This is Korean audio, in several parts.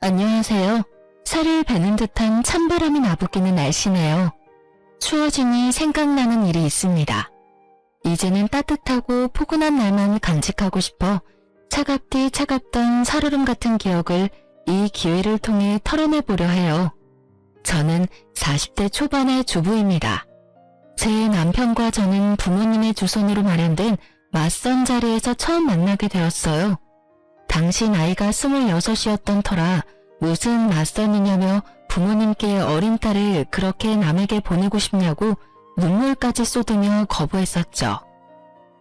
안녕하세요. 살을 베는 듯한 찬바람이 나부끼는 날씨네요. 추워지니 생각나는 일이 있습니다. 이제는 따뜻하고 포근한 날만 간직하고 싶어 차갑디 차갑던 살얼음 같은 기억을 이 기회를 통해 털어내보려 해요. 저는 40대 초반의 주부입니다. 제 남편과 저는 부모님의 주선으로 마련된 맞선 자리에서 처음 만나게 되었어요. 당시 나이가 26이었던 터라 무슨 맞선이냐며 부모님께 어린 딸을 그렇게 남에게 보내고 싶냐고 눈물까지 쏟으며 거부했었죠.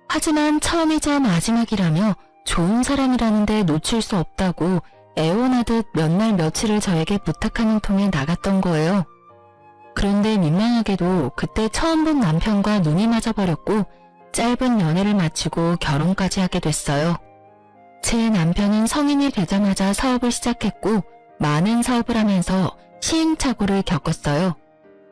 하지만 처음이자 마지막이라며 좋은 사람이라는데 놓칠 수 없다고 애원하듯 몇 날 며칠을 저에게 부탁하는 통에 나갔던 거예요. 그런데 민망하게도 그때 처음 본 남편과 눈이 맞아버렸고 짧은 연애를 마치고 결혼까지 하게 됐어요. 제 남편은 성인이 되자마자 사업을 시작했고 많은 사업을 하면서 시행착오를 겪었어요.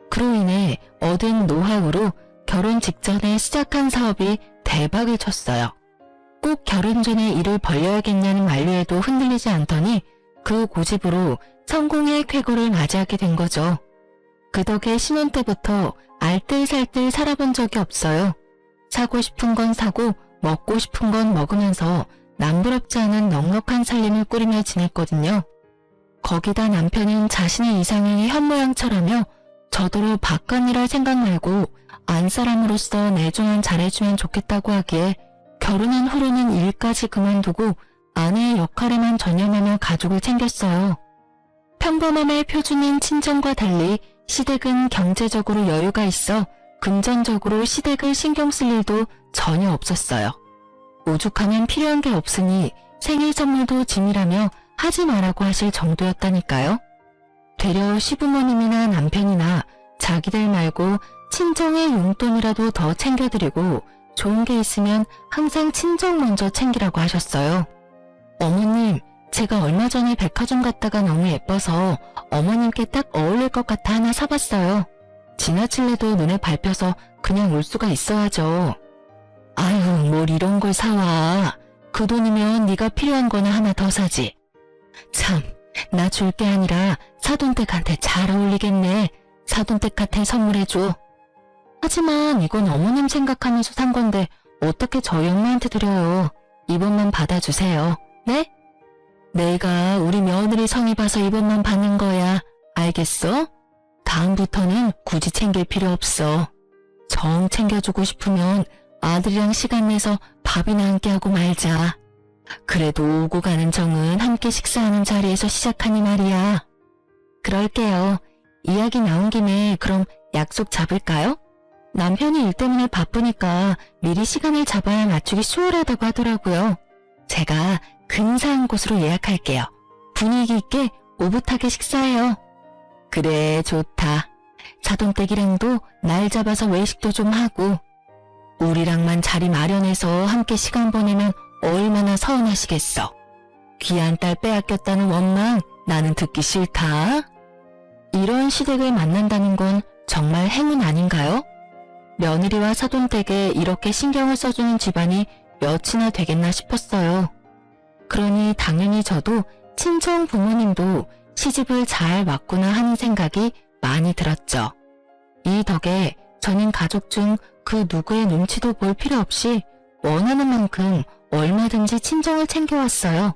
그로 인해 얻은 노하우로 결혼 직전에 시작한 사업이 대박을 쳤어요. 꼭 결혼 전에 일을 벌려야겠냐는 만류에도 흔들리지 않더니 그 고집으로 성공의 쾌거를 맞이하게 된 거죠. 그 덕에 신혼 때부터 알뜰살뜰 살아본 적이 없어요. 사고 싶은 건 사고 먹고 싶은 건 먹으면서 남부럽지 않은 넉넉한 살림을 꾸리며 지냈거든요. 거기다 남편은 자신의 이상을 현모양처라며 저더러 바깥일할 생각 말고 안사람으로서 내 조언 잘해주면 좋겠다고 하기에 결혼한 후로는 일까지 그만두고 아내의 역할에만 전념하며 가족을 챙겼어요. 평범함의 표준인 친정과 달리 시댁은 경제적으로 여유가 있어 금전적으로 시댁을 신경 쓸 일도 전혀 없었어요. 오죽하면 필요한 게 없으니 생일 선물도 짐이라며 하지 말라고 하실 정도였다니까요. 되려 시부모님이나 남편이나 자기들 말고 친정의 용돈이라도 더 챙겨드리고 좋은 게 있으면 항상 친정 먼저 챙기라고 하셨어요. 어머님, 제가 얼마 전에 백화점 갔다가 너무 예뻐서 어머님께 딱 어울릴 것 같아 하나 사봤어요. 지나칠래도 눈에 밟혀서 그냥 올 수가 있어야죠. 아유, 뭘 이런 걸 사와. 그 돈이면 네가 필요한 거나 하나 더 사지. 참, 나 줄 게 아니라 사돈댁한테 잘 어울리겠네. 사돈댁한테 선물해줘. 하지만 이건 어머님 생각하면서 산 건데 어떻게 저희 엄마한테 드려요. 이번만 받아주세요. 네? 내가 우리 며느리 성의 봐서 이번만 받는 거야. 알겠어? 다음부터는 굳이 챙길 필요 없어. 정 챙겨주고 싶으면 아들이랑 시간 내서 밥이나 함께 하고 말자. 그래도 오고 가는 정은 함께 식사하는 자리에서 시작하니 말이야. 그럴게요. 이야기 나온 김에 그럼 약속 잡을까요? 남편이 일 때문에 바쁘니까 미리 시간을 잡아야 맞추기 수월하다고 하더라고요. 제가 근사한 곳으로 예약할게요. 분위기 있게 오붓하게 식사해요. 그래, 좋다. 사돈댁이랑도 날 잡아서 외식도 좀 하고 우리랑만 자리 마련해서 함께 시간 보내면 얼마나 서운하시겠어. 귀한 딸 빼앗겼다는 원망 나는 듣기 싫다. 이런 시댁을 만난다는 건 정말 행운 아닌가요? 며느리와 사돈댁에 이렇게 신경을 써주는 집안이 몇이나 되겠나 싶었어요. 그러니 당연히 저도 친정 부모님도 시집을 잘 왔구나 하는 생각이 많이 들었죠. 이 덕에 저는 가족 중 그 누구의 눈치도 볼 필요 없이 원하는 만큼 얼마든지 친정을 챙겨왔어요.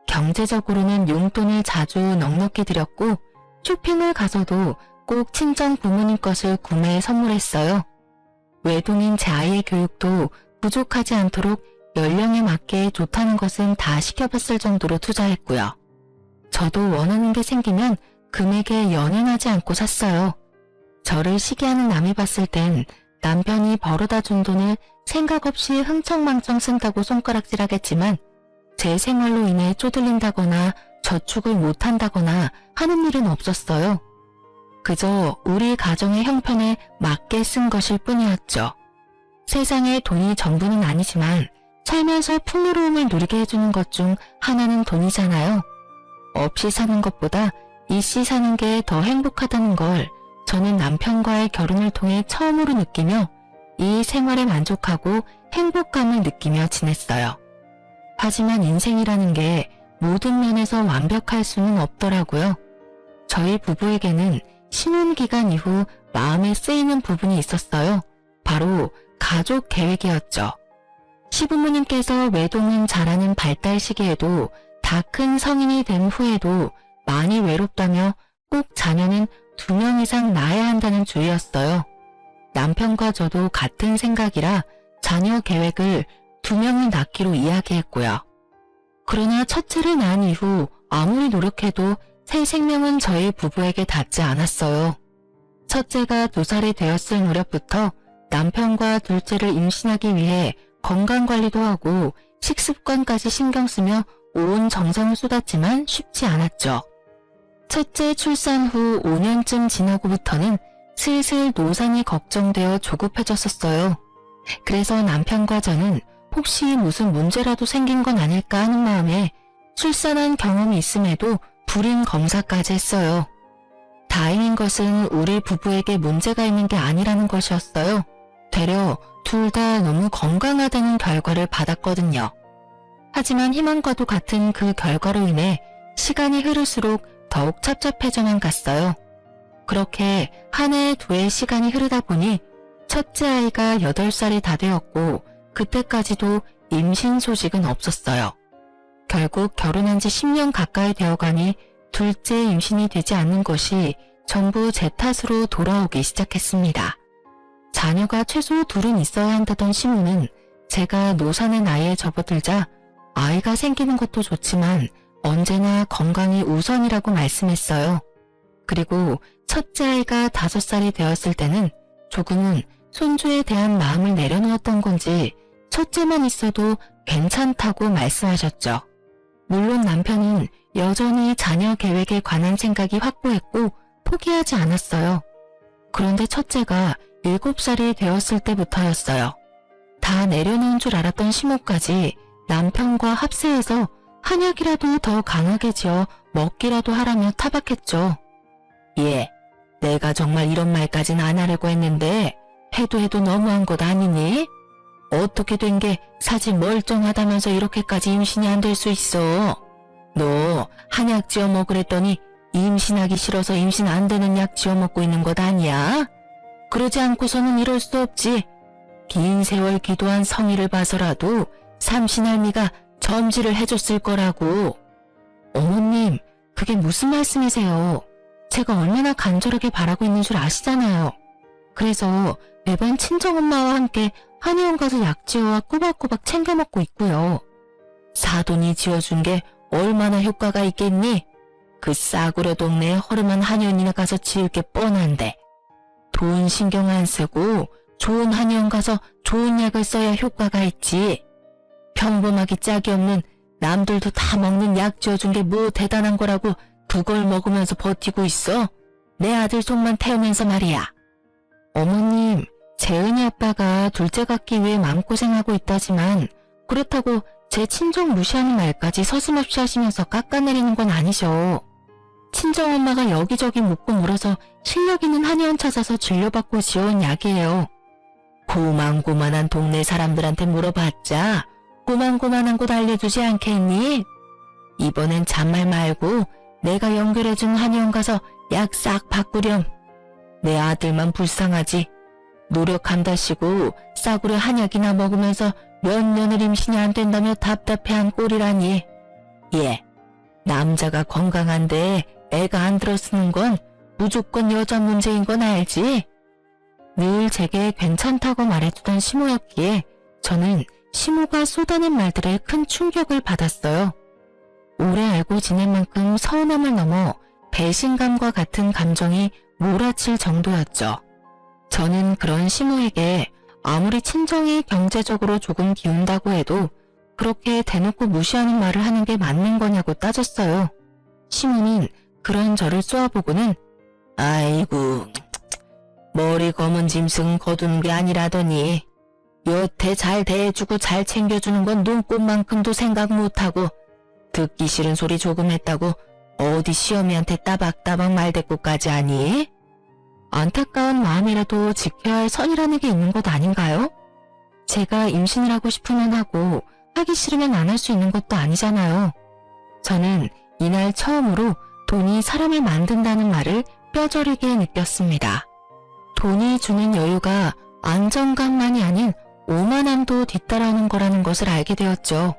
경제적으로는 용돈을 자주 넉넉히 드렸고 쇼핑을 가서도 꼭 친정 부모님 것을 구매해 선물했어요. 외동인 제 아이의 교육도 부족하지 않도록 연령에 맞게 좋다는 것은 다 시켜봤을 정도로 투자했고요. 저도 원하는 게 생기면 금액에 연연하지 않고 샀어요. 저를 시기하는 남이 봤을 땐 남편이 벌어다 준 돈을 생각 없이 흥청망청 쓴다고 손가락질하겠지만 제 생활로 인해 쪼들린다거나 저축을 못한다거나 하는 일은 없었어요. 그저 우리 가정의 형편에 맞게 쓴 것일 뿐이었죠. 세상에 돈이 전부는 아니지만 살면서 풍요로움을 누리게 해주는 것 중 하나는 돈이잖아요. 없이 사는 것보다 있이 사는 게 더 행복하다는 걸 저는 남편과의 결혼을 통해 처음으로 느끼며 이 생활에 만족하고 행복감을 느끼며 지냈어요. 하지만 인생이라는 게 모든 면에서 완벽할 수는 없더라고요. 저희 부부에게는 신혼 기간 이후 마음에 쓰이는 부분이 있었어요. 바로 가족 계획이었죠. 시부모님께서 외동은 잘하는 발달 시기에도 다 큰 성인이 된 후에도 많이 외롭다며 꼭 자녀는 2명 이상 낳아야 한다는 주의였어요. 남편과 저도 같은 생각이라 자녀 계획을 2명을 낳기로 이야기했고요. 그러나 첫째를 낳은 이후 아무리 노력해도 새 생명은 저희 부부에게 닿지 않았어요. 첫째가 2살이 되었을 무렵부터 남편과 둘째를 임신하기 위해 건강관리도 하고 식습관까지 신경 쓰며 온 정성을 쏟았지만 쉽지 않았죠. 첫째 출산 후 5년쯤 지나고부터는 슬슬 노산이 걱정되어 조급해졌었어요. 그래서 남편과 저는 혹시 무슨 문제라도 생긴 건 아닐까 하는 마음에 출산한 경험이 있음에도 불임 검사까지 했어요. 다행인 것은 우리 부부에게 문제가 있는 게 아니라는 것이었어요. 되려 둘 다 너무 건강하다는 결과를 받았거든요. 하지만 희망과도 같은 그 결과로 인해 시간이 흐를수록 더욱 찹찹해져만 갔어요. 그렇게 한 해 두 해 시간이 흐르다 보니 첫째 아이가 8살이 다 되었고 그때까지도 임신 소식은 없었어요. 결국 결혼한 지 10년 가까이 되어가니 둘째 임신이 되지 않는 것이 전부 제 탓으로 돌아오기 시작했습니다. 자녀가 최소 2은 있어야 한다던 시모는 제가 노산의 나이에 접어들자 아이가 생기는 것도 좋지만 언제나 건강이 우선이라고 말씀했어요. 그리고 첫째 아이가 5살이 되었을 때는 조금은 손주에 대한 마음을 내려놓았던 건지 첫째만 있어도 괜찮다고 말씀하셨죠. 물론 남편은 여전히 자녀 계획에 관한 생각이 확고했고 포기하지 않았어요. 그런데 첫째가 7살이 되었을 때부터였어요. 다 내려놓은 줄 알았던 시모까지 남편과 합세해서 한약이라도 더 강하게 지어 먹기라도 하라며 타박했죠. 예, 내가 정말 이런 말까진 안 하려고 했는데 해도 너무한 것 아니니? 어떻게 된 게 사지 멀쩡하다면서 이렇게까지 임신이 안 될 수 있어? 너 한약 지어 먹으랬더니 임신하기 싫어서 임신 안 되는 약 지어 먹고 있는 것 아니야? 그러지 않고서는 이럴 수 없지. 긴 세월 기도한 성의를 봐서라도 삼신할미가 점지를 해줬을 거라고. 어머님, 그게 무슨 말씀이세요? 제가 얼마나 간절하게 바라고 있는 줄 아시잖아요. 그래서 매번 친정엄마와 함께 한의원 가서 약 지어와 꼬박꼬박 챙겨 먹고 있고요. 사돈이 지어준 게 얼마나 효과가 있겠니? 그 싸구려 동네에 허름한 한의원이나 가서 지을 게 뻔한데 돈 신경 안 쓰고 좋은 한의원 가서 좋은 약을 써야 효과가 있지. 평범하기 짝이 없는 남들도 다 먹는 약 지어준 게 뭐 대단한 거라고 그걸 먹으면서 버티고 있어? 내 아들 속만 태우면서 말이야. 어머님, 재은이 아빠가 둘째 갖기 위해 마음고생하고 있다지만 그렇다고 제 친정 무시하는 말까지 서슴없이 하시면서 깎아내리는 건 아니죠. 친정엄마가 여기저기 묻고 물어서 실력 있는 한의원 찾아서 진료받고 지어온 약이에요. 고만고만한 동네 사람들한테 물어봤자 고만고만한 곳 알려주지 않겠니? 이번엔 잔말 말고 내가 연결해준 한의원 가서 약 싹 바꾸렴. 내 아들만 불쌍하지. 노력한다시고 싸구려 한약이나 먹으면서 몇 년을 임신이 안 된다며 답답해한 꼴이라니. 예, 남자가 건강한데 애가 안 들어쓰는 건 무조건 여자 문제인 건 알지? 늘 제게 괜찮다고 말해주던 시모였기에 저는 시모가 쏟아낸 말들에 큰 충격을 받았어요. 오래 알고 지낸 만큼 서운함을 넘어 배신감과 같은 감정이 몰아칠 정도였죠. 저는 그런 시모에게 아무리 친정이 경제적으로 조금 기운다고 해도 그렇게 대놓고 무시하는 말을 하는 게 맞는 거냐고 따졌어요. 시모는 그런 저를 쏘아보고는 아이고, 머리 검은 짐승 거두는 게 아니라더니 여태 잘 대해주고 잘 챙겨주는 건 눈꽃만큼도 생각 못하고 듣기 싫은 소리 조금 했다고 어디 시어미한테 따박따박 말대꾸까지 하니? 안타까운 마음이라도 지켜야 할 선이라는 게 있는 것 아닌가요? 제가 임신을 하고 싶으면 하고 하기 싫으면 안 할 수 있는 것도 아니잖아요. 저는 이날 처음으로 돈이 사람을 만든다는 말을 뼈저리게 느꼈습니다. 돈이 주는 여유가 안정감만이 아닌 오만함도 뒤따라오는 거라는 것을 알게 되었죠.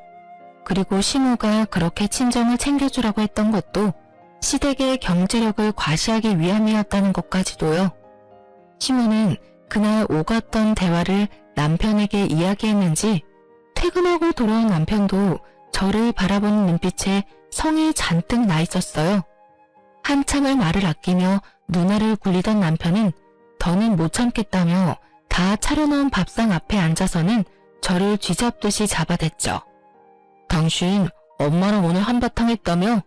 그리고 시모가 그렇게 친정을 챙겨주라고 했던 것도 시댁의 경제력을 과시하기 위함이었다는 것까지도요. 시모는 그날 오갔던 대화를 남편에게 이야기했는지 퇴근하고 돌아온 남편도 저를 바라보는 눈빛에 성이 잔뜩 나 있었어요. 한참을 말을 아끼며 눈알을 굴리던 남편은 더는 못 참겠다며 다 차려놓은 밥상 앞에 앉아서는 저를 쥐잡듯이 잡아댔죠. 당신 엄마랑 오늘 한바탕 했다며?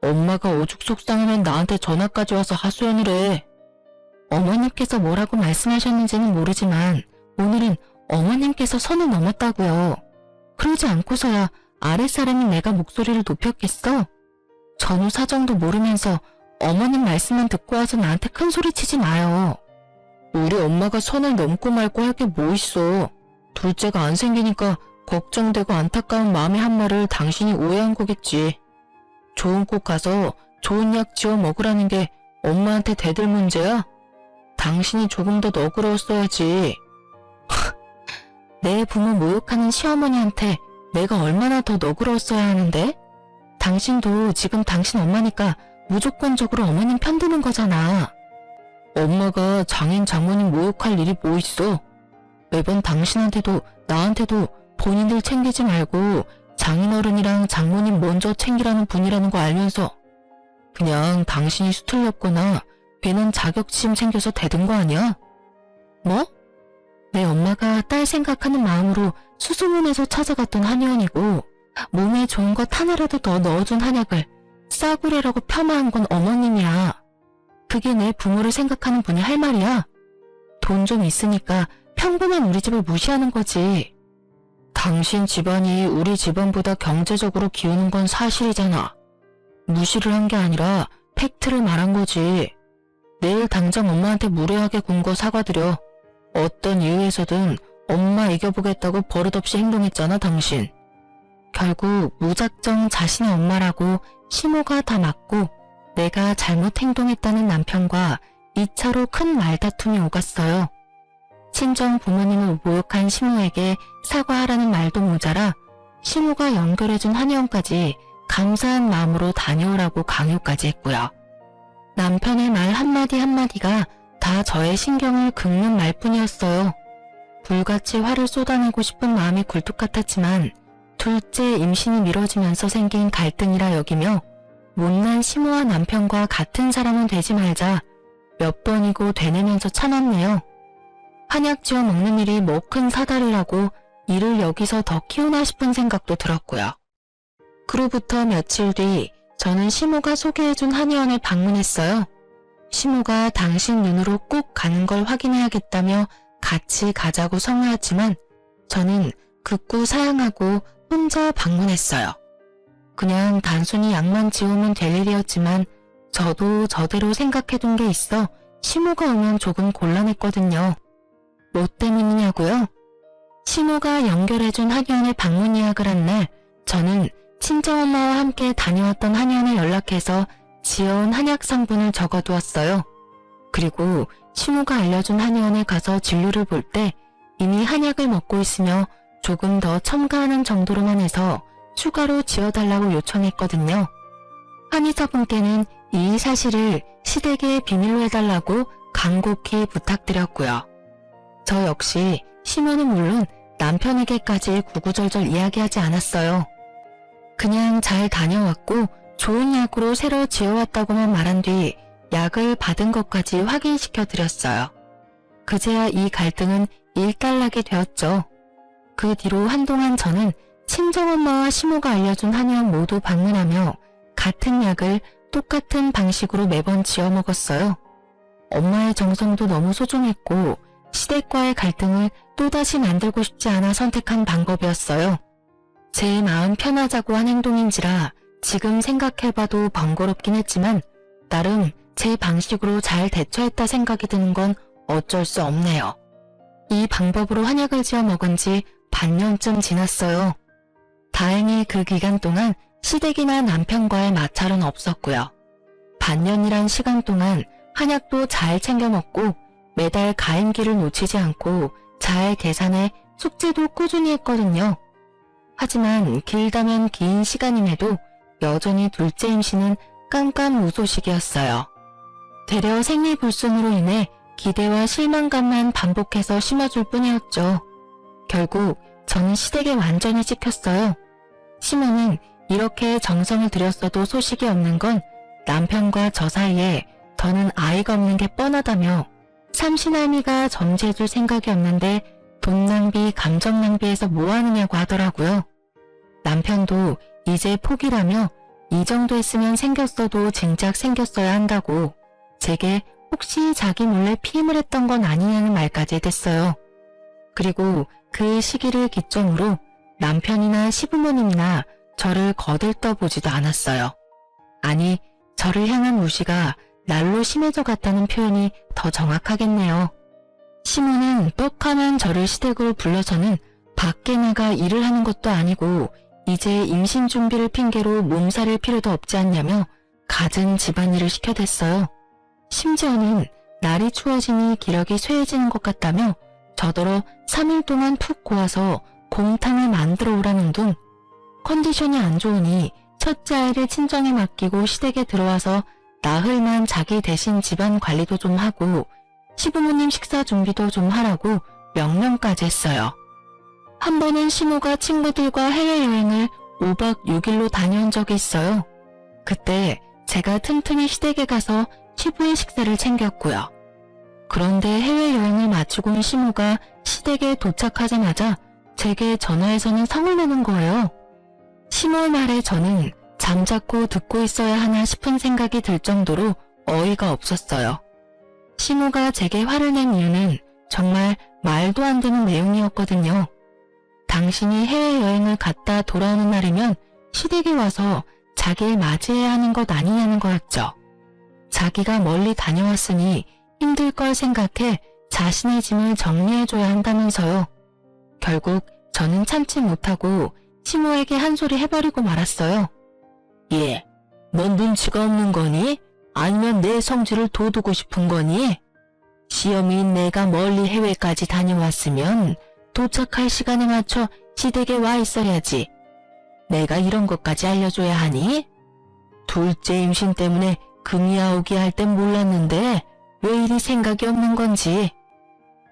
엄마가 오죽 속상하면 나한테 전화까지 와서 하소연을 해. 어머님께서 뭐라고 말씀하셨는지는 모르지만 오늘은 어머님께서 선을 넘었다고요. 그러지 않고서야 아랫사람인 내가 목소리를 높였겠어? 전후 사정도 모르면서 어머님 말씀만 듣고 와서 나한테 큰 소리 치지 마요. 우리 엄마가 선을 넘고 말고 할 게 뭐 있어. 둘째가 안 생기니까 걱정되고 안타까운 마음의 한 말을 당신이 오해한 거겠지. 좋은 곳 가서 좋은 약 지어 먹으라는 게 엄마한테 대들 문제야? 당신이 조금 더 너그러웠어야지. 내 부모 모욕하는 시어머니한테 내가 얼마나 더 너그러웠어야 하는데? 당신도 지금 당신 엄마니까 무조건적으로 어머님 편드는 거잖아. 엄마가 장인 장모님 모욕할 일이 뭐 있어? 매번 당신한테도 나한테도 본인들 챙기지 말고 장인어른이랑 장모님 먼저 챙기라는 분이라는 거 알면서 그냥 당신이 수틀렸거나 괜한 자격심 생겨서 대든 거 아니야? 뭐? 내 엄마가 딸 생각하는 마음으로 수소문에서 찾아갔던 한의원이고 몸에 좋은 것 하나라도 더 넣어준 한약을 싸구려라고 폄하한 건 어머님이야. 그게 내 부모를 생각하는 분이 할 말이야? 돈 좀 있으니까 평범한 우리 집을 무시하는 거지. 당신 집안이 우리 집안보다 경제적으로 기우는 건 사실이잖아. 무시를 한 게 아니라 팩트를 말한 거지. 내일 당장 엄마한테 무례하게 군 거 사과드려. 어떤 이유에서든 엄마 이겨보겠다고 버릇없이 행동했잖아, 당신. 결국 무작정 자신의 엄마라고 시모가 다 맞고 내가 잘못 행동했다는 남편과 2차로 큰 말다툼이 오갔어요. 친정 부모님을 모욕한 시모에게 사과하라는 말도 모자라 시모가 연결해준 한의원까지 감사한 마음으로 다녀오라고 강요까지 했고요. 남편의 말 한마디 한마디가 다 저의 신경을 긁는 말뿐이었어요. 불같이 화를 쏟아내고 싶은 마음이 굴뚝 같았지만 둘째 임신이 미뤄지면서 생긴 갈등이라 여기며 못난 시모와 남편과 같은 사람은 되지 말자 몇 번이고 되뇌면서 참았네요. 한약 지어 먹는 일이 뭐 큰 사달이라고 일을 여기서 더 키우나 싶은 생각도 들었고요. 그로부터 며칠 뒤 저는 시모가 소개해준 한의원을 방문했어요. 시모가 당신 눈으로 꼭 가는 걸 확인해야겠다며 같이 가자고 성화했지만 저는 극구 사양하고 혼자 방문했어요. 그냥 단순히 약만 지우면 될 일이었지만 저도 저대로 생각해둔 게 있어 시모가 오면 조금 곤란했거든요. 뭐 때문이냐고요? 시모가 연결해준 한의원에 방문 예약을 한 날 저는 친정엄마와 함께 다녀왔던 한의원에 연락해서 지어온 한약 성분을 적어두었어요. 그리고 시모가 알려준 한의원에 가서 진료를 볼 때 이미 한약을 먹고 있으며 조금 더 첨가하는 정도로만 해서 추가로 지어달라고 요청했거든요. 한의사분께는 이 사실을 시댁에 비밀로 해달라고 간곡히 부탁드렸고요. 저 역시 시모는 물론 남편에게까지 구구절절 이야기하지 않았어요. 그냥 잘 다녀왔고 좋은 약으로 새로 지어왔다고만 말한 뒤 약을 받은 것까지 확인시켜 드렸어요. 그제야 이 갈등은 일단락이 되었죠. 그 뒤로 한동안 저는 친정엄마와 시모가 알려준 한의원 모두 방문하며 같은 약을 똑같은 방식으로 매번 지어 먹었어요. 엄마의 정성도 너무 소중했고 시댁과의 갈등을 또다시 만들고 싶지 않아 선택한 방법이었어요. 제 마음 편하자고 한 행동인지라 지금 생각해봐도 번거롭긴 했지만 나름 제 방식으로 잘 대처했다 생각이 드는 건 어쩔 수 없네요. 이 방법으로 한약을 지어 먹은 지 반년쯤 지났어요. 다행히 그 기간 동안 시댁이나 남편과의 마찰은 없었고요. 반년이란 시간 동안 한약도 잘 챙겨 먹고 매달 가임기를 놓치지 않고 잘 계산해 숙제도 꾸준히 했거든요. 하지만 길다면 긴 시간임에도 여전히 둘째 임신은 깜깜무소식이었어요. 되려 생리불순으로 인해 기대와 실망감만 반복해서 심어줄 뿐이었죠. 결국 저는 시댁에 완전히 찍혔어요. 시모는 이렇게 정성을 들였어도 소식이 없는 건 남편과 저 사이에 더는 아이가 없는 게 뻔하다며 삼신할미가 점지해줄 생각이 없는데 돈 낭비, 감정 낭비해서 뭐하느냐고 하더라고요. 남편도 이제 포기라며 이 정도 했으면 생겼어도 진작 생겼어야 한다고 제게 혹시 자기 몰래 피임을 했던 건 아니냐는 말까지 됐어요. 그리고 그 시기를 기점으로 남편이나 시부모님이나 저를 거들떠보지도 않았어요. 아니, 저를 향한 무시가 날로 심해져 갔다는 표현이 더 정확하겠네요. 시모는 떡하면 저를 시댁으로 불러서는 밖에 나가 일을 하는 것도 아니고 이제 임신 준비를 핑계로 몸살일 필요도 없지 않냐며 갖은 집안일을 시켜댔어요. 심지어는 날이 추워지니 기력이 쇠해지는 것 같다며 저더러 3일 동안 푹 고아서 곰탕을 만들어 오라는 둥. 컨디션이 안 좋으니 첫째 아이를 친정에 맡기고 시댁에 들어와서 나흘만 자기 대신 집안 관리도 좀 하고 시부모님 식사 준비도 좀 하라고 명령까지 했어요. 한 번은 시모가 친구들과 해외여행을 5박 6일로 다녀온 적이 있어요. 그때 제가 틈틈이 시댁에 가서 시부의 식사를 챙겼고요. 그런데 해외여행을 마치고 온 시모가 시댁에 도착하자마자 제게 전화해서는 성을 내는 거예요. 시모의 말에 저는 잠자코 듣고 있어야 하나 싶은 생각이 들 정도로 어이가 없었어요. 시모가 제게 화를 낸 이유는 정말 말도 안 되는 내용이었거든요. 당신이 해외여행을 갔다 돌아오는 날이면 시댁에 와서 자기를 맞이해야 하는 것 아니냐는 거였죠. 자기가 멀리 다녀왔으니 힘들 걸 생각해 자신의 짐을 정리해줘야 한다면서요. 결국 저는 참지 못하고 시모에게 한 소리 해버리고 말았어요. 예, 넌 눈치가 없는 거니? 아니면 내 성질을 돋우고 싶은 거니? 시험인 내가 멀리 해외까지 다녀왔으면 도착할 시간에 맞춰 시댁에 와 있어야지. 내가 이런 것까지 알려줘야 하니? 둘째 임신 때문에 금이 아오기 할 땐 몰랐는데 왜 이리 생각이 없는 건지.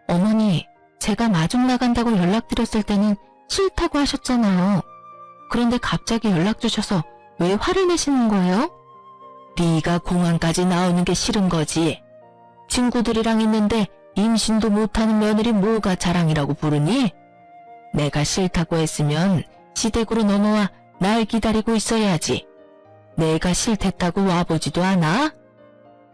어머니, 제가 마중 나간다고 연락드렸을 때는 싫다고 하셨잖아요. 그런데 갑자기 연락 주셔서 왜 화를 내시는 거예요? 네가 공항까지 나오는 게 싫은 거지. 친구들이랑 있는데 임신도 못하는 며느리 뭐가 자랑이라고 부르니? 내가 싫다고 했으면 시댁으로 넘어와 날 기다리고 있어야지. 내가 싫댔다고 와보지도 않아?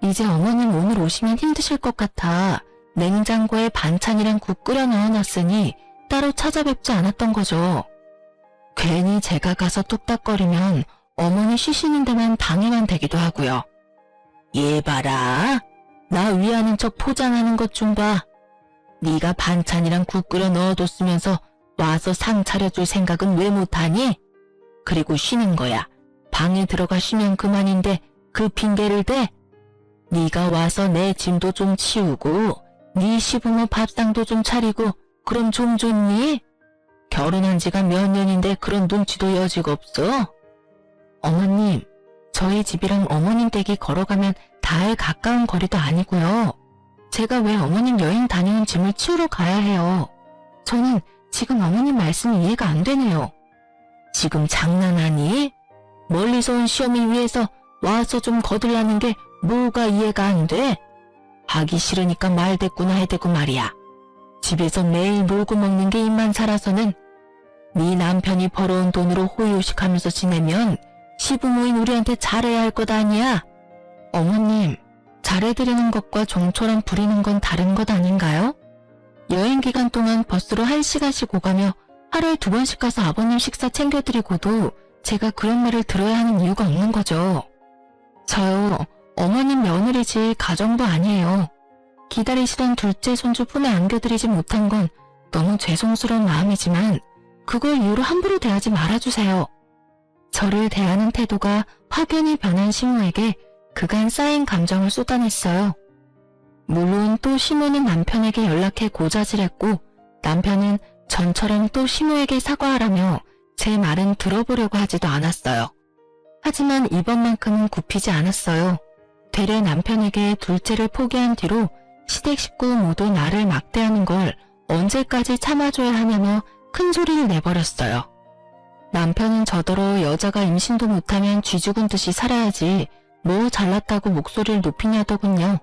이제 어머님 오늘 오시면 힘드실 것 같아 냉장고에 반찬이랑 국 끓여 넣어놨으니 따로 찾아뵙지 않았던 거죠. 괜히 제가 가서 뚝딱거리면 어머니 쉬시는 데만 방해만 되기도 하고요. 얘 봐라. 나 위하는 척 포장하는 것 좀 봐. 네가 반찬이랑 국 끓여 넣어뒀으면서 와서 상 차려줄 생각은 왜 못하니? 그리고 쉬는 거야. 방에 들어가 쉬면 그만인데 그 핑계를 대? 네가 와서 내 짐도 좀 치우고 네 시부모 밥상도 좀 차리고 그럼 좀 좋니? 결혼한 지가 몇 년인데 그런 눈치도 여지가 없어? 어머님, 저희 집이랑 어머님 댁이 걸어가면 닿을 가까운 거리도 아니고요. 제가 왜 어머님 여행 다녀온 짐을 치우러 가야 해요? 저는 지금 어머님 말씀이 이해가 안 되네요. 지금 장난하니? 멀리서 온 시어미 위해서 와서 좀 거들라는 게 뭐가 이해가 안 돼? 하기 싫으니까 말대꾸나 해대고 말이야. 집에서 매일 놀고 먹는 게 입만 살아서는 네 남편이 벌어온 돈으로 호의호식하면서 지내면 시부모인 우리한테 잘해야 할 것 아니야? 어머님, 잘해드리는 것과 종처럼 부리는 건 다른 것 아닌가요? 여행 기간 동안 버스로 1시간씩 오가며 하루에 2번씩 가서 아버님 식사 챙겨드리고도 제가 그런 말을 들어야 하는 이유가 없는 거죠. 저요, 어머님 며느리지 가정부 아니에요. 기다리시던 둘째 손주 품에 안겨드리지 못한 건 너무 죄송스러운 마음이지만 그걸 이유로 함부로 대하지 말아주세요. 저를 대하는 태도가 확연히 변한 시모에게 그간 쌓인 감정을 쏟아냈어요. 물론 또 시모는 남편에게 연락해 고자질했고 남편은 전처럼 또 시모에게 사과하라며 제 말은 들어보려고 하지도 않았어요. 하지만 이번만큼은 굽히지 않았어요. 되레 남편에게 둘째를 포기한 뒤로 시댁 식구 모두 나를 막대하는 걸 언제까지 참아줘야 하냐며 큰 소리를 내버렸어요. 남편은 저더러 여자가 임신도 못하면 쥐죽은 듯이 살아야지 뭐 잘났다고 목소리를 높이냐더군요.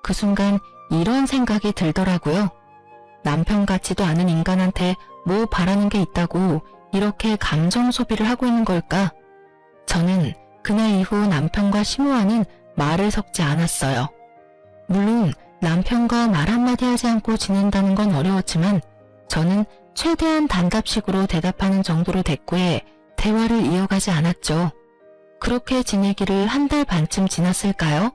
그 순간 이런 생각이 들더라고요. 남편 같지도 않은 인간한테 뭐 바라는 게 있다고 이렇게 감정 소비를 하고 있는 걸까? 저는 그날 이후 남편과 시모와는 말을 섞지 않았어요. 물론 남편과 말 한마디 하지 않고 지낸다는 건 어려웠지만 저는 최대한 단답식으로 대답하는 정도로 대꾸해 대화를 이어가지 않았죠. 그렇게 지내기를 한 달 반쯤 지났을까요?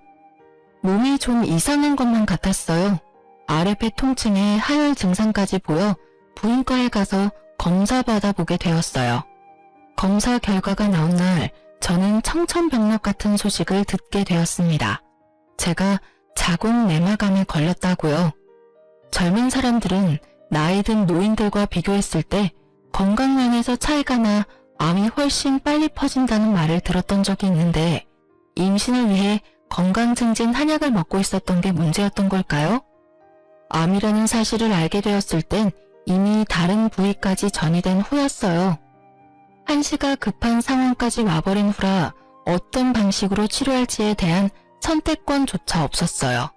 몸이 좀 이상한 것만 같았어요. 아랫배 통증에 하열 증상까지 보여 부인과에 가서 검사 받아보게 되었어요. 검사 결과가 나온 날 저는 청천벽력 같은 소식을 듣게 되었습니다. 제가 자궁 내막암에 걸렸다고요. 젊은 사람들은 나이 든 노인들과 비교했을 때 건강면에서 차이가 나 암이 훨씬 빨리 퍼진다는 말을 들었던 적이 있는데 임신을 위해 건강 증진 한약을 먹고 있었던 게 문제였던 걸까요? 암이라는 사실을 알게 되었을 땐 이미 다른 부위까지 전이된 후였어요. 한시가 급한 상황까지 와버린 후라 어떤 방식으로 치료할지에 대한 선택권조차 없었어요.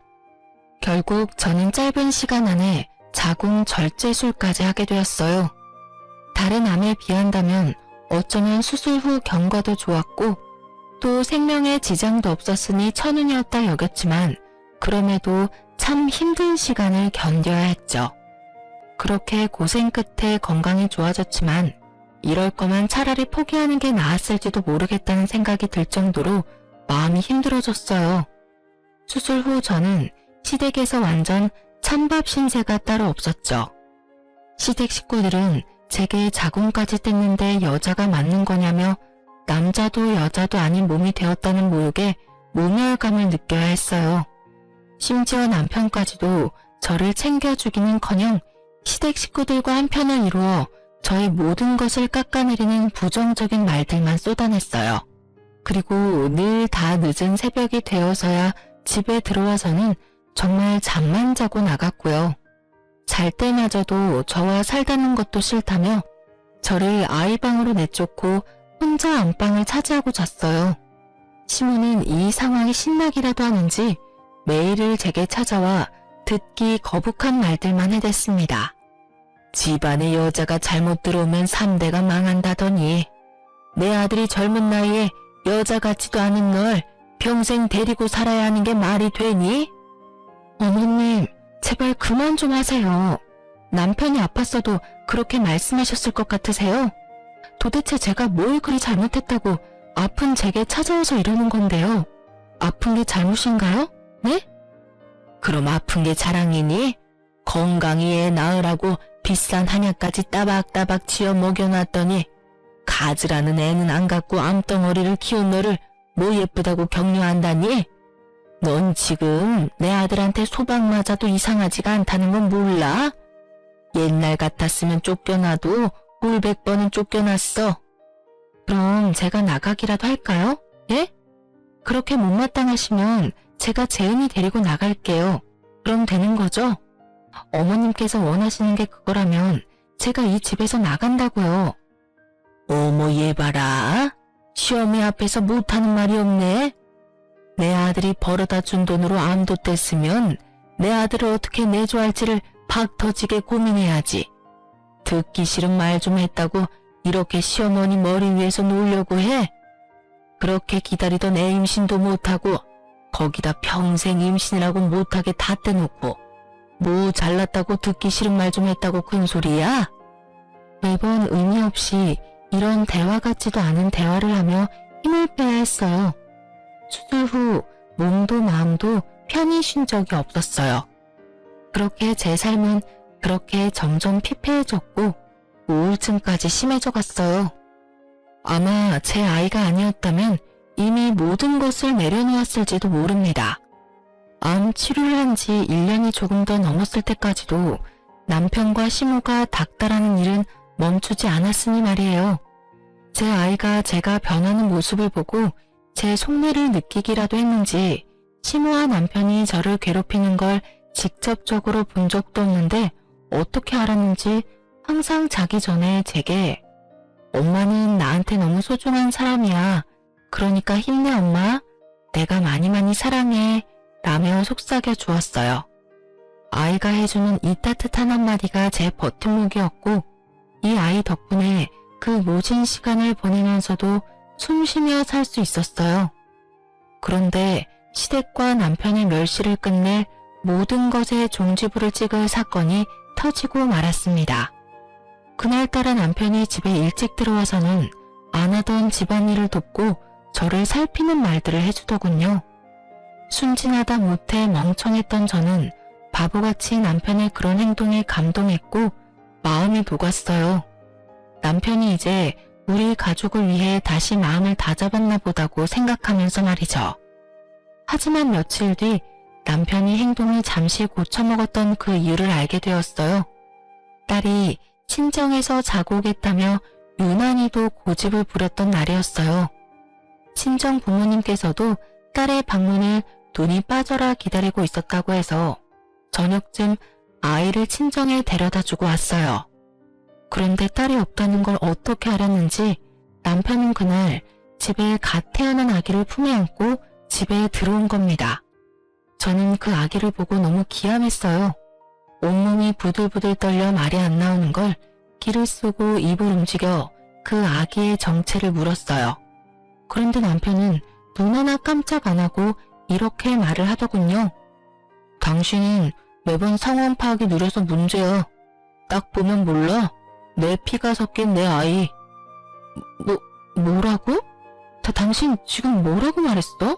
결국 저는 짧은 시간 안에 자궁 절제술까지 하게 되었어요. 다른 암에 비한다면 어쩌면 수술 후 경과도 좋았고 또 생명에 지장도 없었으니 천운이었다 여겼지만 그럼에도 참 힘든 시간을 견뎌야 했죠. 그렇게 고생 끝에 건강이 좋아졌지만 이럴 거면 차라리 포기하는 게 나았을지도 모르겠다는 생각이 들 정도로 마음이 힘들어졌어요. 수술 후 저는 시댁에서 완전 찬밥 신세가 따로 없었죠. 시댁 식구들은 제게 자궁까지 뗐는데 여자가 맞는 거냐며 남자도 여자도 아닌 몸이 되었다는 모욕에 모멸감을 느껴야 했어요. 심지어 남편까지도 저를 챙겨주기는커녕 시댁 식구들과 한편을 이루어 저의 모든 것을 깎아내리는 부정적인 말들만 쏟아냈어요. 그리고 늘 다 늦은 새벽이 되어서야 집에 들어와서는 정말 잠만 자고 나갔고요. 잘 때마저도 저와 살다는 것도 싫다며 저를 아이방으로 내쫓고 혼자 안방을 차지하고 잤어요. 시모는 이 상황이 신나기라도 하는지 매일을 제게 찾아와 듣기 거북한 말들만 해댔습니다. 집안에 여자가 잘못 들어오면 3대가 망한다더니 내 아들이 젊은 나이에 여자 같지도 않은 널 평생 데리고 살아야 하는 게 말이 되니? 어머님, 제발 그만 좀 하세요. 남편이 아팠어도 그렇게 말씀하셨을 것 같으세요? 도대체 제가 뭘 그리 잘못했다고 아픈 제게 찾아와서 이러는 건데요. 아픈 게 잘못인가요? 네? 그럼 아픈 게 자랑이니? 건강히 애 낳으라고 비싼 한약까지 따박따박 지어 먹여놨더니 가즈라는 애는 안 갖고 암덩어리를 키운 너를 뭐 예쁘다고 격려한다니? 넌 지금 내 아들한테 소방 맞아도 이상하지가 않다는 건 몰라? 옛날 같았으면 쫓겨나도 꼴백 번은 쫓겨났어. 그럼 제가 나가기라도 할까요? 예? 그렇게 못마땅하시면 제가 재은이 데리고 나갈게요. 그럼 되는 거죠? 어머님께서 원하시는 게 그거라면 제가 이 집에서 나간다고요. 어머 얘 봐라. 시어머니 앞에서 못하는 말이 없네. 내 아들이 벌어다 준 돈으로 암도 뗐으면 내 아들을 어떻게 내조할지를 박 터지게 고민해야지. 듣기 싫은 말 좀 했다고 이렇게 시어머니 머리 위에서 놀려고 해? 그렇게 기다리던 애 임신도 못하고 거기다 평생 임신이라고 못하게 다 떼놓고 뭐 잘났다고 듣기 싫은 말 좀 했다고 큰소리야? 매번 의미 없이 이런 대화 같지도 않은 대화를 하며 힘을 빼야 했어요. 수술 후 몸도 마음도 편히 쉰 적이 없었어요. 그렇게 제 삶은 그렇게 점점 피폐해졌고 우울증까지 심해져 갔어요. 아마 제 아이가 아니었다면 이미 모든 것을 내려놓았을지도 모릅니다. 암 치료를 한 지 1년이 조금 더 넘었을 때까지도 남편과 시모가 닥달하는 일은 멈추지 않았으니 말이에요. 제 아이가 제가 변하는 모습을 보고 제 속내를 느끼기라도 했는지 시모와 남편이 저를 괴롭히는 걸 직접적으로 본 적도 없는데 어떻게 알았는지 항상 자기 전에 제게 엄마는 나한테 너무 소중한 사람이야. 그러니까 힘내 엄마. 내가 많이 사랑해. 라며 속삭여 주었어요. 아이가 해주는 이 따뜻한 한마디가 제 버팀목이었고 이 아이 덕분에 그 모진 시간을 보내면서도 숨쉬며 살 수 있었어요. 그런데 시댁과 남편의 멸시를 끝낼 모든 것에 종지부를 찍을 사건이 터지고 말았습니다. 그날따라 남편이 집에 일찍 들어와서는 안 하던 집안일을 돕고 저를 살피는 말들을 해주더군요. 순진하다 못해 멍청했던 저는 바보같이 남편의 그런 행동에 감동했고 마음이 녹았어요. 남편이 이제 우리 가족을 위해 다시 마음을 다잡았나 보다고 생각하면서 말이죠. 하지만 며칠 뒤 남편이 행동을 잠시 고쳐먹었던 그 이유를 알게 되었어요. 딸이 친정에서 자고 오겠다며 유난히도 고집을 부렸던 날이었어요. 친정 부모님께서도 딸의 방문을 눈이 빠져라 기다리고 있었다고 해서 저녁쯤 아이를 친정에 데려다 주고 왔어요. 그런데 딸이 없다는 걸 어떻게 알았는지 남편은 그날 집에 갓 태어난 아기를 품에 안고 집에 들어온 겁니다. 저는 그 아기를 보고 너무 기함했어요. 온몸이 부들부들 떨려 말이 안 나오는 걸 귀를 쏘고 입을 움직여 그 아기의 정체를 물었어요. 그런데 남편은 눈 하나 깜짝 안 하고 이렇게 말을 하더군요. 당신은 매번 상황 파악이 느려서 문제야. 딱 보면 몰라. 내 피가 섞인 내 아이. 뭐라고? 당신 지금 뭐라고 말했어?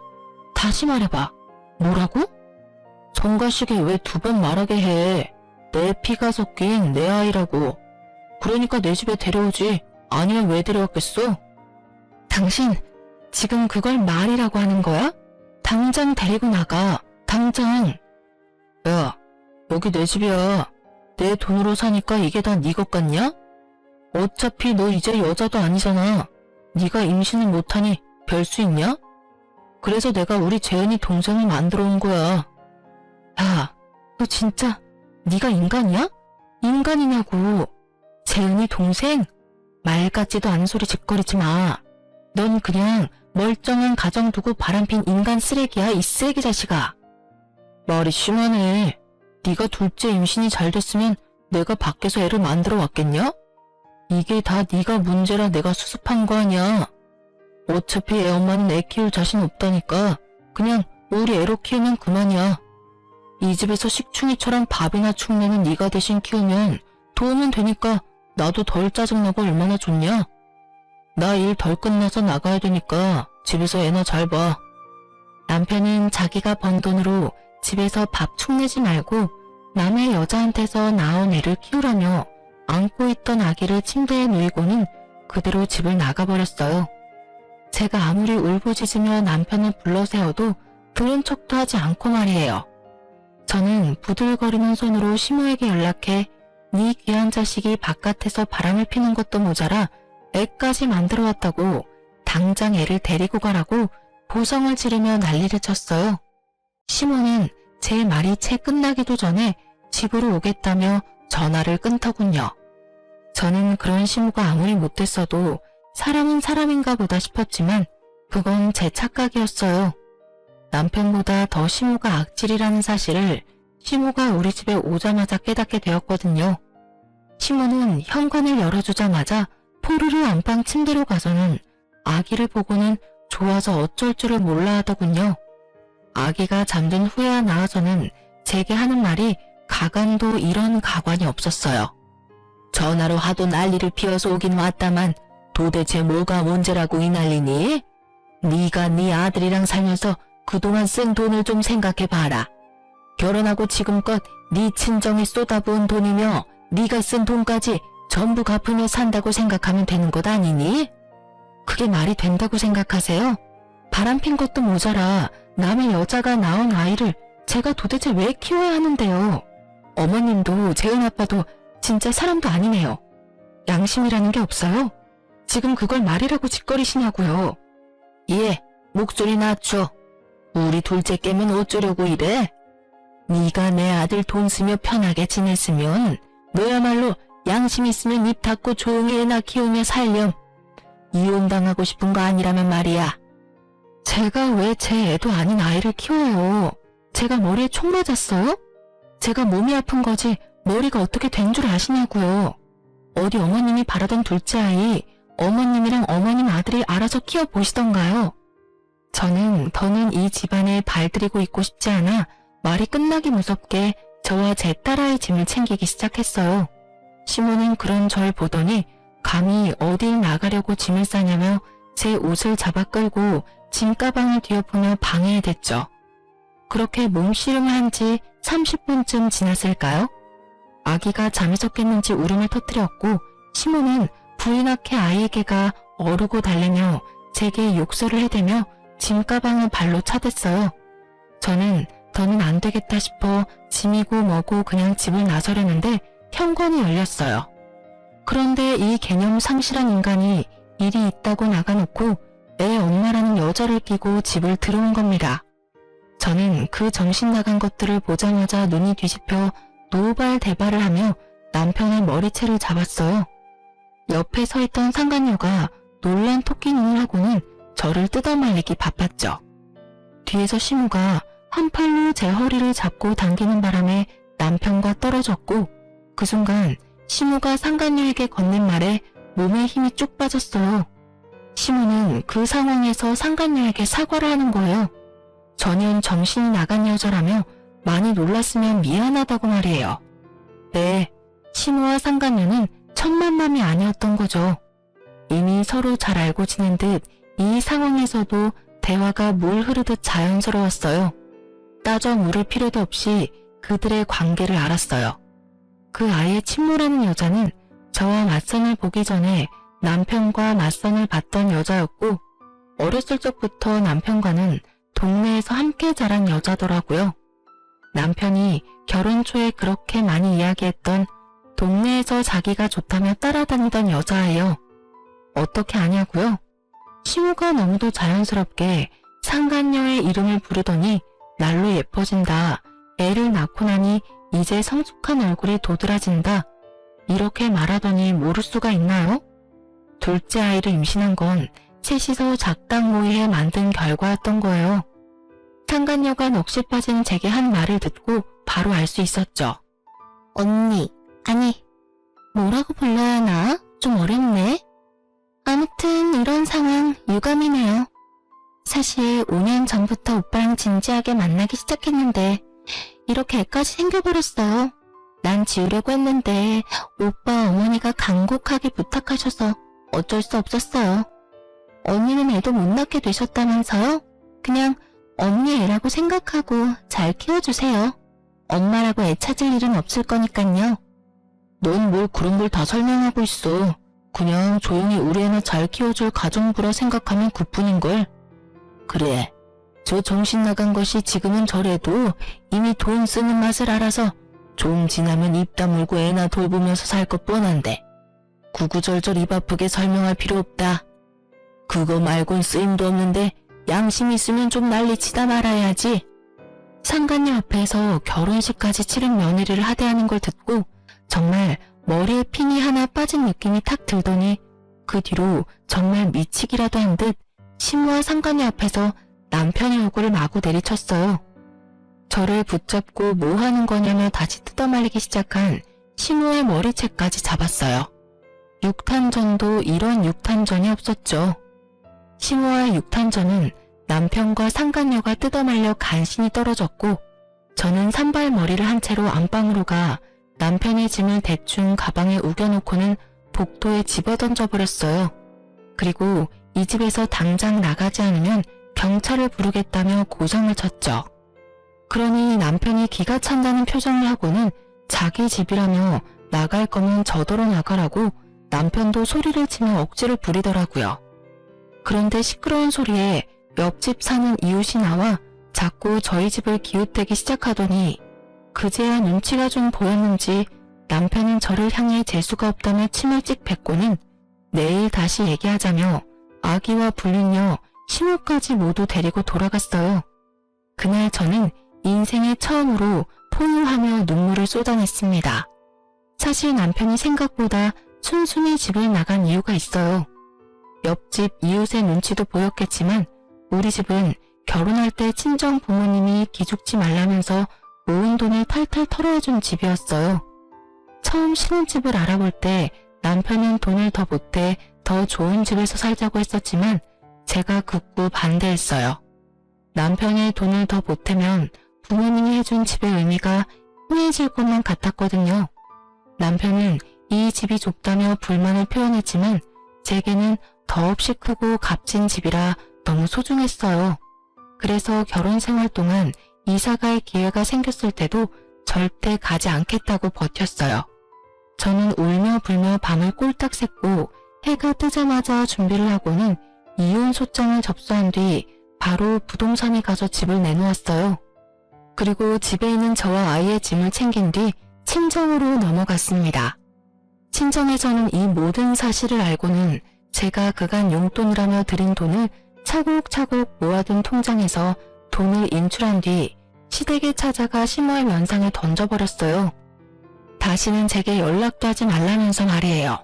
다시 말해봐. 뭐라고? 정가식이 왜 2번 말하게 해. 내 피가 섞인 내 아이라고. 그러니까 내 집에 데려오지. 아니면 왜 데려왔겠어? 당신 지금 그걸 말이라고 하는 거야? 당장 데리고 나가. 당장. 야, 여기 내 집이야. 내 돈으로 사니까 이게 다 네 것 같냐? 어차피 너 이제 여자도 아니잖아. 네가 임신을 못하니 별 수 있냐? 그래서 내가 우리 재은이 동생을 만들어 온 거야. 야, 너 진짜 네가 인간이야? 인간이냐고. 재은이 동생? 말 같지도 않은 소리 짓거리지 마. 넌 그냥 멀쩡한 가정 두고 바람핀 인간 쓰레기야, 이 쓰레기 자식아. 말이 심하네. 네가 둘째 임신이 잘 됐으면 내가 밖에서 애를 만들어 왔겠냐? 이게 다 네가 문제라 내가 수습한 거 아니야. 어차피 애 엄마는 애 키울 자신 없다니까 그냥 우리 애로 키우면 그만이야. 이 집에서 식충이처럼 밥이나 축내는 네가 대신 키우면 도우면 되니까 나도 덜 짜증나고 얼마나 좋냐? 나 일 덜 끝나서 나가야 되니까 집에서 애나 잘 봐. 남편은 자기가 번 돈으로 집에서 밥 축내지 말고 남의 여자한테서 낳은 애를 키우라며 안고 있던 아기를 침대에 누이고는 그대로 집을 나가버렸어요. 제가 아무리 울부짖으며 남편을 불러세워도 들은 척도 하지 않고 말이에요. 저는 부들거리는 손으로 시모에게 연락해 네 귀한 자식이 바깥에서 바람을 피는 것도 모자라 애까지 만들어 왔다고 당장 애를 데리고 가라고 고성을 지르며 난리를 쳤어요. 시모는 제 말이 채 끝나기도 전에 집으로 오겠다며 전화를 끊더군요. 저는 그런 시모가 아무리 못됐어도 사람은 사람인가 보다 싶었지만 그건 제 착각이었어요. 남편보다 더 시모가 악질이라는 사실을 시모가 우리 집에 오자마자 깨닫게 되었거든요. 시모는 현관을 열어주자마자 포르르 안방 침대로 가서는 아기를 보고는 좋아서 어쩔 줄을 몰라 하더군요. 아기가 잠든 후에야 나와서는 제게 하는 말이 가관도 이런 가관이 없었어요. 전화로 하도 난리를 피워서 오긴 왔다만 도대체 뭐가 문제라고 이 난리니? 네가 네 아들이랑 살면서 그동안 쓴 돈을 좀 생각해봐라. 결혼하고 지금껏 네 친정에 쏟아부은 돈이며 네가 쓴 돈까지 전부 갚으며 산다고 생각하면 되는 것 아니니? 그게 말이 된다고 생각하세요? 바람핀 것도 모자라 남의 여자가 낳은 아이를 제가 도대체 왜 키워야 하는데요? 어머님도 재은 아빠도 진짜 사람도 아니네요. 양심이라는 게 없어요? 지금 그걸 말이라고 짓거리시냐고요. 예, 목소리 낮춰. 우리 둘째 깨면 어쩌려고 이래? 네가 내 아들 돈 쓰며 편하게 지냈으면 너야말로 양심 있으면 입 닫고 조용히 애나 키우며 살렴. 이혼당하고 싶은 거 아니라면 말이야. 제가 왜 제 애도 아닌 아이를 키워요? 제가 머리에 총 맞았어요? 제가 몸이 아픈 거지 머리가 어떻게 된 줄 아시냐고요. 어디 어머님이 바라던 둘째 아이 어머님이랑 어머님 아들이 알아서 키워보시던가요. 저는 더는 이 집안에 발들이고 있고 싶지 않아 말이 끝나기 무섭게 저와 제 딸아이 짐을 챙기기 시작했어요. 시모는 그런 절 보더니 감히 어딜 나가려고 짐을 싸냐며 제 옷을 잡아 끌고 짐가방을 뒤엎으며 방해해댔죠. 그렇게 몸씨름을 한 지 30분쯤 지났을까요? 아기가 잠에서 깼는지 울음을 터뜨렸고 시모는 부인학회 아이에게가 어르고 달래며 제게 욕설을 해대며 짐가방을 발로 차댔어요. 저는 더는 안 되겠다 싶어 짐이고 뭐고 그냥 집을 나서려는데 현관이 열렸어요. 그런데 이 개념 상실한 인간이 일이 있다고 나가놓고 애 엄마라는 여자를 끼고 집을 들어온 겁니다. 저는 그 정신 나간 것들을 보자마자 눈이 뒤집혀 노발대발을 하며 남편의 머리채를 잡았어요. 옆에 서 있던 상간녀가 놀란 토끼 눈을 하고는 저를 뜯어말리기 바빴죠. 뒤에서 시무가 한 팔로 제 허리를 잡고 당기는 바람에 남편과 떨어졌고 그 순간 시무가 상간녀에게 건넨 말에 몸에 힘이 쭉 빠졌어요. 시무는 그 상황에서 상간녀에게 사과를 하는 거예요. 전혀 정신이 나간 여자라며 많이 놀랐으면 미안하다고 말이에요. 네, 시무와 상간녀는 첫 만남이 아니었던 거죠. 이미 서로 잘 알고 지낸 듯 이 상황에서도 대화가 물 흐르듯 자연스러웠어요. 따져 물을 필요도 없이 그들의 관계를 알았어요. 그 아이의 친모라는 여자는 저와 맞선을 보기 전에 남편과 맞선을 봤던 여자였고 어렸을 적부터 남편과는 동네에서 함께 자란 여자더라고요. 남편이 결혼 초에 그렇게 많이 이야기했던 동네에서 자기가 좋다며 따라다니던 여자예요. 어떻게 아냐고요? 시무가 너무도 자연스럽게 상간녀의 이름을 부르더니 날로 예뻐진다. 애를 낳고 나니 이제 성숙한 얼굴이 도드라진다. 이렇게 말하더니 모를 수가 있나요? 둘째 아이를 임신한 건 셋이서 작당 모의에 만든 결과였던 거예요. 상간녀가 넋이 빠진 제게 한 말을 듣고 바로 알 수 있었죠. 언니, 아니, 뭐라고 불러야 하나? 좀 어렵네. 아무튼 이런 상황 유감이네요. 사실 5년 전부터 오빠랑 진지하게 만나기 시작했는데 이렇게 애까지 생겨버렸어요. 난 지우려고 했는데 오빠 어머니가 간곡하게 부탁하셔서 어쩔 수 없었어요. 언니는 애도 못 낳게 되셨다면서요? 그냥 언니 애라고 생각하고 잘 키워주세요. 엄마라고 애 찾을 일은 없을 거니깐요. 넌 뭘 그런 걸 다 설명하고 있어. 그냥 조용히 우리 애나 잘 키워줄 가정부라 생각하면 그뿐인걸. 그래, 저 정신 나간 것이 지금은 저래도 이미 돈 쓰는 맛을 알아서 좀 지나면 입 다물고 애나 돌보면서 살 것 뻔한데 구구절절 입 아프게 설명할 필요 없다. 그거 말곤 쓰임도 없는데 양심 있으면 좀 난리치다 말아야지. 상간녀 앞에서 결혼식까지 치른 며느리를 하대하는 걸 듣고 정말 머리에 핀이 하나 빠진 느낌이 탁 들더니 그 뒤로 정말 미치기라도 한 듯 시무와 상간녀 앞에서 남편의 얼굴을 마구 내리쳤어요. 저를 붙잡고 뭐 하는 거냐며 다시 뜯어말리기 시작한 시무의 머리채까지 잡았어요. 육탄전도 이런 육탄전이 없었죠. 시무와의 육탄전은 남편과 상간녀가 뜯어말려 간신히 떨어졌고 저는 산발머리를 한 채로 안방으로 가 남편의 짐을 대충 가방에 우겨놓고는 복도에 집어던져버렸어요. 그리고 이 집에서 당장 나가지 않으면 경찰을 부르겠다며 고성을 쳤죠. 그러니 남편이 기가 찬다는 표정을 하고는 자기 집이라며 나갈 거면 저더러 나가라고 남편도 소리를 치며 억지를 부리더라고요. 그런데 시끄러운 소리에 옆집 사는 이웃이 나와 자꾸 저희 집을 기웃대기 시작하더니 그제야 눈치가 좀 보였는지 남편은 저를 향해 재수가 없다며 침을 찍 뱉고는 내일 다시 얘기하자며 아기와 불륜녀 시모까지 모두 데리고 돌아갔어요. 그날 저는 인생에 처음으로 포효하며 눈물을 쏟아냈습니다. 사실 남편이 생각보다 순순히 집을 나간 이유가 있어요. 옆집 이웃의 눈치도 보였겠지만 우리 집은 결혼할 때 친정 부모님이 기죽지 말라면서 모은 돈을 탈탈 털어준 집이었어요. 처음 신혼집을 알아볼 때 남편은 돈을 더 보태 더 좋은 집에서 살자고 했었지만 제가 극구 반대했어요. 남편의 돈을 더 보태면 부모님이 해준 집의 의미가 희미해질 것만 같았거든요. 남편은 이 집이 좁다며 불만을 표현했지만 제게는 더없이 크고 값진 집이라 너무 소중했어요. 그래서 결혼 생활 동안 이사갈 기회가 생겼을 때도 절대 가지 않겠다고 버텼어요. 저는 울며 불며 밤을 꼴딱 샜고 해가 뜨자마자 준비를 하고는 이혼 소장을 접수한 뒤 바로 부동산에 가서 집을 내놓았어요. 그리고 집에 있는 저와 아이의 짐을 챙긴 뒤 친정으로 넘어갔습니다. 친정에서는 이 모든 사실을 알고는 제가 그간 용돈이라며 드린 돈을 차곡차곡 모아둔 통장에서 돈을 인출한 뒤 시댁에 찾아가 시모의 면상에 던져버렸어요. 다시는 제게 연락도 하지 말라면서 말이에요.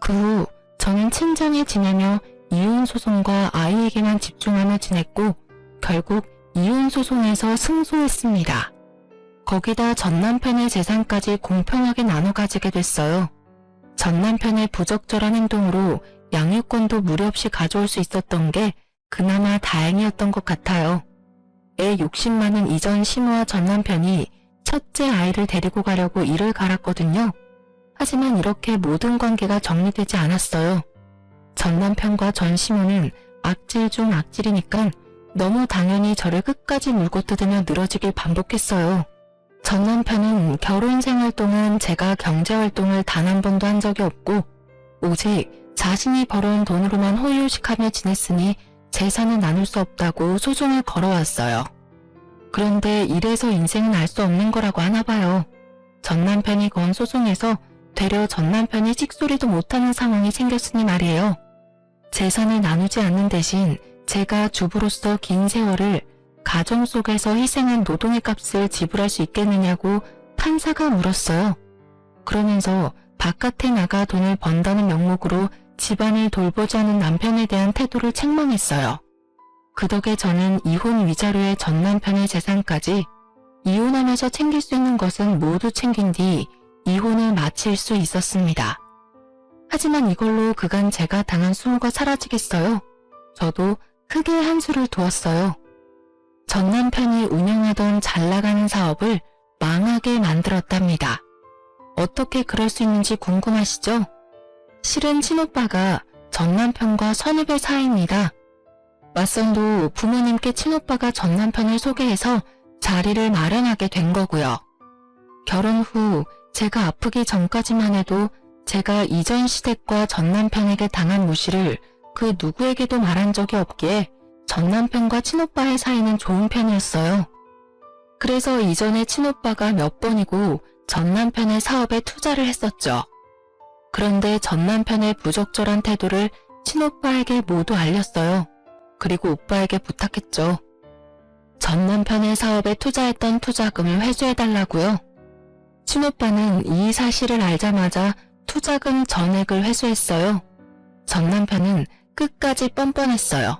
그 후 저는 친정에 지내며 이혼 소송과 아이에게만 집중하며 지냈고 결국 이혼 소송에서 승소했습니다. 거기다 전 남편의 재산까지 공평하게 나눠 가지게 됐어요. 전 남편의 부적절한 행동으로 양육권도 무리 없이 가져올 수 있었던 게 그나마 다행이었던 것 같아요. 애 욕심 많은 이전 시모와 전 남편이 첫째 아이를 데리고 가려고 이를 갈았거든요. 하지만 이렇게 모든 관계가 정리되지 않았어요. 전 남편과 전 시모는 악질 중 악질이니까 너무 당연히 저를 끝까지 물고 뜯으며 늘어지길 반복했어요. 전 남편은 결혼 생활 동안 제가 경제활동을 단 한 번도 한 적이 없고 오직 자신이 벌어온 돈으로만 호의호식하며 지냈으니 재산을 나눌 수 없다고 소송을 걸어왔어요. 그런데 이래서 인생은 알 수 없는 거라고 하나 봐요. 전 남편이 건 소송에서 되려 전 남편이 찍소리도 못하는 상황이 생겼으니 말이에요. 재산을 나누지 않는 대신 제가 주부로서 긴 세월을 가정 속에서 희생한 노동의 값을 지불할 수 있겠느냐고 판사가 물었어요. 그러면서 바깥에 나가 돈을 번다는 명목으로 집안을 돌보지 않은 남편에 대한 태도를 책망했어요. 그 덕에 저는 이혼 위자료의 전 남편의 재산까지 이혼하면서 챙길 수 있는 것은 모두 챙긴 뒤 이혼을 마칠 수 있었습니다. 하지만 이걸로 그간 제가 당한 수모가 사라지겠어요? 저도 크게 한수를 두었어요. 전 남편이 운영하던 잘 나가는 사업을 망하게 만들었답니다. 어떻게 그럴 수 있는지 궁금하시죠? 실은 친오빠가 전 남편과 선후배 사이입니다. 맞선도 부모님께 친오빠가 전 남편을 소개해서 자리를 마련하게 된 거고요. 결혼 후 제가 아프기 전까지만 해도 제가 이전 시댁과 전 남편에게 당한 무시를 그 누구에게도 말한 적이 없기에 전 남편과 친오빠의 사이는 좋은 편이었어요. 그래서 이전에 친오빠가 몇 번이고 전 남편의 사업에 투자를 했었죠. 그런데 전 남편의 부적절한 태도를 친오빠에게 모두 알렸어요. 그리고 오빠에게 부탁했죠. 전 남편의 사업에 투자했던 투자금을 회수해달라고요. 친오빠는 이 사실을 알자마자 투자금 전액을 회수했어요. 전 남편은 끝까지 뻔뻔했어요.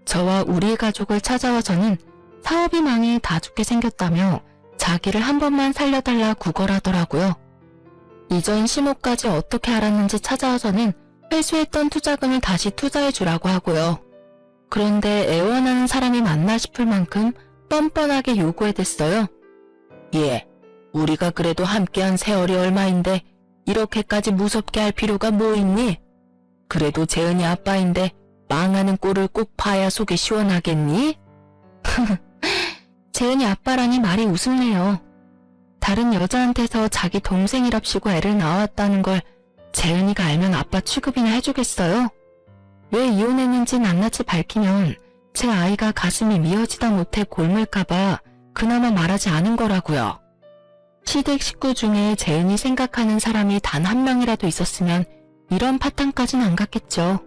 저와 우리 가족을 찾아와서는 사업이 망해 다 죽게 생겼다며 자기를 한 번만 살려달라 구걸하더라고요. 이전 시모까지 어떻게 알았는지 찾아와서는 회수했던 투자금을 다시 투자해주라고 하고요. 그런데 애원하는 사람이 맞나 싶을 만큼 뻔뻔하게 요구해댔어요. 예, 우리가 그래도 함께한 세월이 얼마인데 이렇게까지 무섭게 할 필요가 뭐 있니? 그래도 재은이 아빠인데 망하는 꼴을 꼭 봐야 속이 시원하겠니? 재은이 아빠라니 말이 우습네요. 다른 여자한테서 자기 동생이랍시고 애를 낳았다는 걸 재은이가 알면 아빠 취급이나 해주겠어요? 왜 이혼했는지 낱낱이 밝히면 제 아이가 가슴이 미어지다 못해 골물까봐 그나마 말하지 않은 거라고요. 시댁 식구 중에 재은이 생각하는 사람이 단 한 명이라도 있었으면 이런 파탄까진 안 갔겠죠.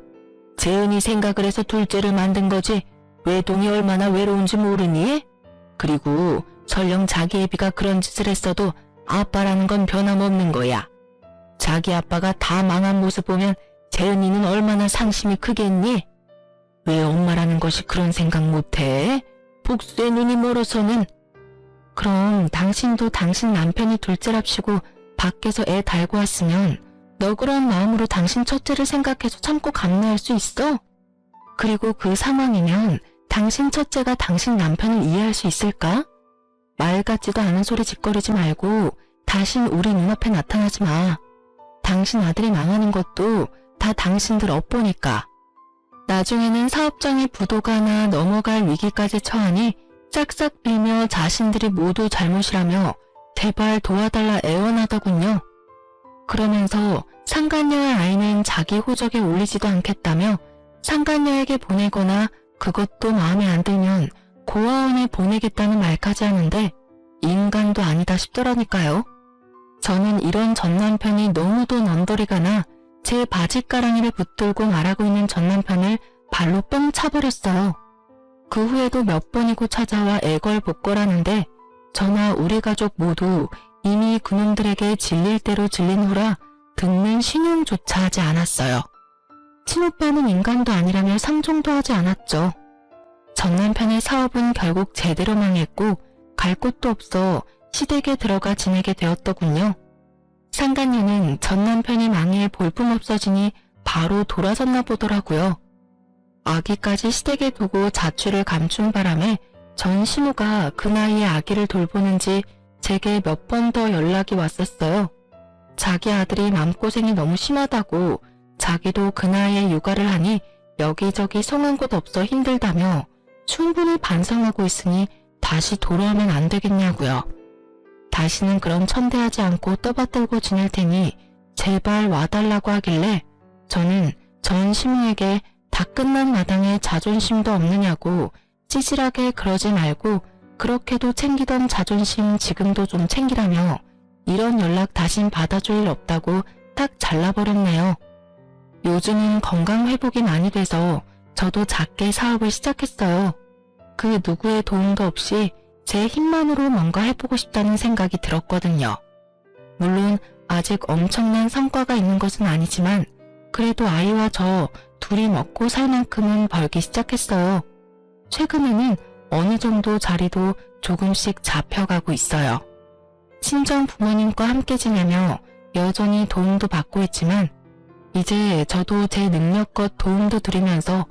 재은이 생각을 해서 둘째를 만든 거지 외동이 얼마나 외로운지 모르니? 그리고 설령 자기 애비가 그런 짓을 했어도 아빠라는 건 변함없는 거야. 자기 아빠가 다 망한 모습 보면 재은이는 얼마나 상심이 크겠니? 왜 엄마라는 것이 그런 생각 못해? 복수의 눈이 멀어서는. 그럼 당신도 당신 남편이 둘째랍시고 밖에서 애 달고 왔으면 너그러운 마음으로 당신 첫째를 생각해서 참고 감내할 수 있어? 그리고 그 상황이면 당신 첫째가 당신 남편을 이해할 수 있을까? 말 같지도 않은 소리 짓거리지 말고 다신 우리 눈앞에 나타나지 마. 당신 아들이 망하는 것도 다 당신들 업보니까. 나중에는 사업장이 부도가 나 넘어갈 위기까지 처하니 짝싹 빌며 자신들이 모두 잘못이라며 제발 도와달라 애원하더군요. 그러면서 상간녀의 아이는 자기 호적에 올리지도 않겠다며 상간녀에게 보내거나 그것도 마음에 안 들면 고아원에 보내겠다는 말까지 하는데 인간도 아니다 싶더라니까요. 저는 이런 전남편이 너무도 넌더리가 나 제 바짓가랑이를 붙들고 말하고 있는 전남편을 발로 뻥 차버렸어요. 그 후에도 몇 번이고 찾아와 애걸복걸하는데 저나 우리 가족 모두 이미 그놈들에게 질릴 대로 질린 후라 듣는 신용조차 하지 않았어요. 친오빠는 인간도 아니라며 상종도 하지 않았죠. 전남편의 사업은 결국 제대로 망했고 갈 곳도 없어 시댁에 들어가 지내게 되었더군요. 상간녀는 전남편이 망해 볼품없어지니 바로 돌아섰나 보더라고요. 아기까지 시댁에 두고 자취를 감춘 바람에 전 시모가 그 나이에 아기를 돌보는지 제게 몇 번 더 연락이 왔었어요. 자기 아들이 마음고생이 너무 심하다고 자기도 그 나이에 육아를 하니 여기저기 성한 곳 없어 힘들다며 충분히 반성하고 있으니 다시 돌아오면 안 되겠냐고요. 다시는 그런 천대하지 않고 떠받들고 지낼 테니 제발 와달라고 하길래 저는 전 시모에게 다 끝난 마당에 자존심도 없느냐고 찌질하게 그러지 말고 그렇게도 챙기던 자존심 지금도 좀 챙기라며 이런 연락 다신 받아줄 일 없다고 딱 잘라버렸네요. 요즘은 건강 회복이 많이 돼서 저도 작게 사업을 시작했어요. 그 누구의 도움도 없이 제 힘만으로 뭔가 해보고 싶다는 생각이 들었거든요. 물론 아직 엄청난 성과가 있는 것은 아니지만 그래도 아이와 저 둘이 먹고 살 만큼은 벌기 시작했어요. 최근에는 어느 정도 자리도 조금씩 잡혀가고 있어요. 친정 부모님과 함께 지내며 여전히 도움도 받고 있지만 이제 저도 제 능력껏 도움도 드리면서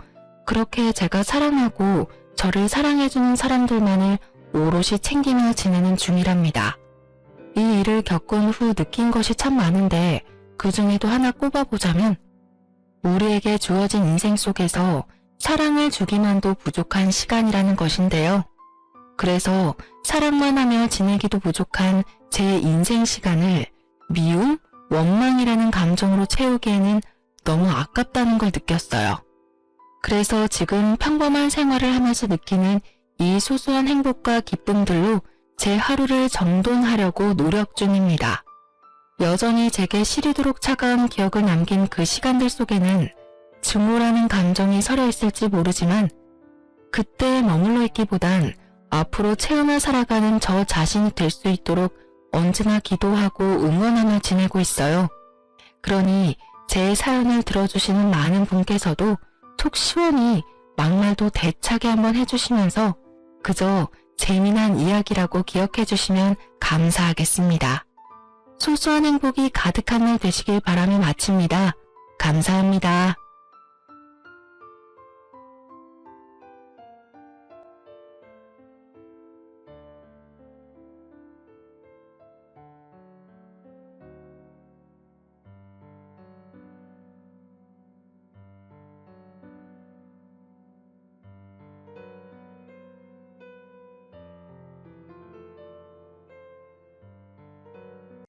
그렇게 제가 사랑하고 저를 사랑해주는 사람들만을 오롯이 챙기며 지내는 중이랍니다. 이 일을 겪은 후 느낀 것이 참 많은데 그 중에도 하나 꼽아보자면 우리에게 주어진 인생 속에서 사랑을 주기만도 부족한 시간이라는 것인데요. 그래서 사랑만 하며 지내기도 부족한 제 인생 시간을 미움, 원망이라는 감정으로 채우기에는 너무 아깝다는 걸 느꼈어요. 그래서 지금 평범한 생활을 하면서 느끼는 이 소소한 행복과 기쁨들로 제 하루를 정돈하려고 노력 중입니다. 여전히 제게 시리도록 차가운 기억을 남긴 그 시간들 속에는 증오라는 감정이 서려 있을지 모르지만 그때에 머물러 있기보단 앞으로 채우며 살아가는 저 자신이 될 수 있도록 언제나 기도하고 응원하며 지내고 있어요. 그러니 제 사연을 들어주시는 많은 분께서도 속 시원히 막말도 대차게 한번 해주시면서 그저 재미난 이야기라고 기억해 주시면 감사하겠습니다. 소소한 행복이 가득한 날 되시길 바라며 마칩니다. 감사합니다.